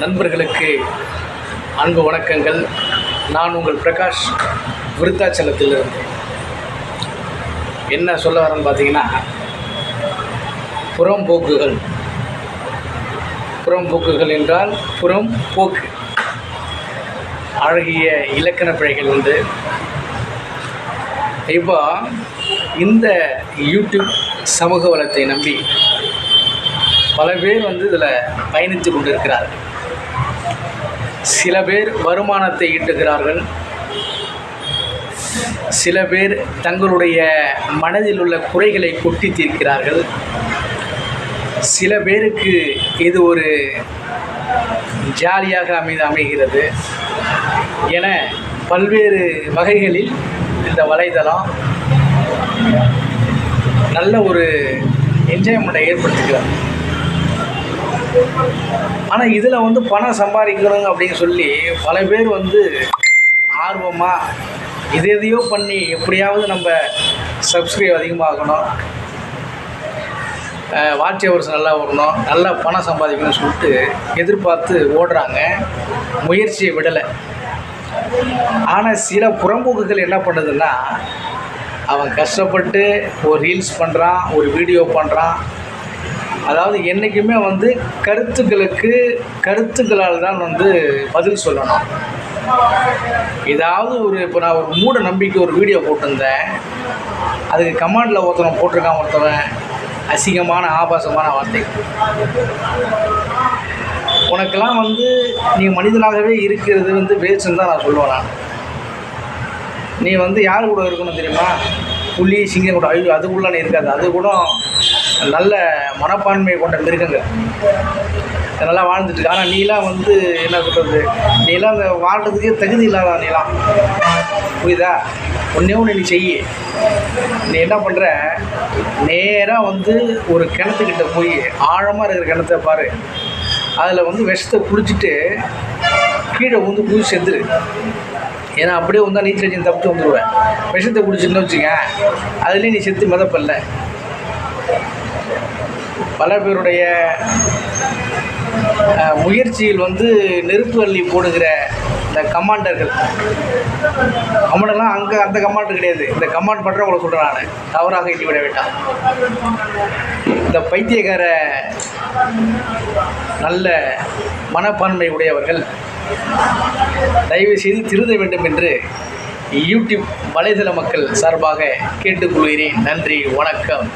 நண்பர்களுக்கு அன்பு வணக்கங்கள். நான் உங்கள் பிரகாஷ், விருத்தாச்சலத்திலிருந்து. என்ன சொல்ல வரேன்னு பார்த்தீங்கன்னா, புறம்போக்குகள் என்றால் புறம்போக்கு, அழகிய இலக்கண பிழைகள் உண்டு. இப்போ இந்த யூடியூப் சமூக வளத்தை நம்பி பல பேர் இதில் பயணித்து கொண்டிருக்கிறார்கள். சில பேர் வருமானத்தை ஈட்டுகிறார்கள், சில பேர் தங்களுடைய மனதில் உள்ள குறைகளை கொட்டி தீர்க்கிறார்கள், சில பேருக்கு இது ஒரு ஜாலியாக அமைகிறது என பல்வேறு வகைகளில் இந்த வலைதளம் நல்ல ஒரு என்ஜாய்மெண்ட்டை ஏற்படுத்துகிறார். ஆனால் இதில் பணம் சம்பாதிக்கணும் அப்படின்னு சொல்லி பல பேர் ஆர்வமாக எதையோ பண்ணி எப்படியாவது நம்ம சப்ஸ்கிரைப் அதிகமாகணும், வாட்ச் ஹவர்ஸ் நல்லா வரணும், நல்லா பணம் சம்பாதிக்கணும்னு சொல்லிட்டு எதிர்பார்த்து ஓடுறாங்க, முயற்சியை விடலை. ஆனால் சில புறம்போக்குகள் என்ன பண்ணுதுன்னா, அவன் கஷ்டப்பட்டு ஒரு ரீல்ஸ் பண்ணுறான், ஒரு வீடியோ பண்ணுறான். அதாவது என்றைக்குமே கருத்துக்களால் தான் பதில் சொல்லணும். ஏதாவது இப்போ நான் ஒரு மூட நம்பிக்கை ஒரு வீடியோ போட்டிருந்தேன், அதுக்கு கமெண்டில் ஒருத்தவன் அசிங்கமான ஆபாசமான வார்த்தை. உனக்கெல்லாம் நீ மனிதனாகவே இருக்கிறது வேஸ்ட்டுன்னு தான் நான் சொல்லுவேன். நீ யார் கூட இருக்கணும் தெரியுமா? புலி, சிங்கம் கூட. ஐயோ, அதுக்குள்ளே நீ இருக்காது. அது கூட நல்ல மனப்பான்மையை கொண்ட மிருகங்கள் நல்லா வாழ்ந்துட்டு. ஆனால் நீலாம் என்ன சொல்கிறது, நீலாம் அந்த வாழ்கிறதுக்கே தகுதி இல்லாத நீலாம், புரியுதா? ஒன்று நீ செய்ய. நீ என்ன பண்ணுற, நேராக ஒரு கிணத்துக்கிட்ட போய் ஆழமாக இருக்கிற கிணத்தை பாரு, அதில் விஷத்தை குளிச்சுட்டு கீழே குதிச்சு செத்துரு. ஏன்னா அப்படியே நீச்சல் அடிச்சு தப்பிச்சு வந்துடுவேன். விஷத்தை குடிச்சுன்னு வச்சுக்க, அதுலேயும் நீ செத்து மிதப்பல்ல. பல பேருடைய முயற்சியில் நெருப்பு அள்ளி போடுகிற இந்த கமாண்டர்கள், அவனெல்லாம் அந்த கமாண்டர் கிடையாது. இந்த கமாண்ட் பண்ணுறவங்களை சொல்கிறேன் நான், தவறாக எண்ணிவிட வேண்டாம். இந்த பைத்தியக்கார நல்ல மனப்பான்மை உடையவர்கள் தயவு செய்து திருந்த வேண்டும் என்று யூடியூப் வலைதள மக்கள் சார்பாக கேட்டுக்கொள்கிறேன். நன்றி, வணக்கம்.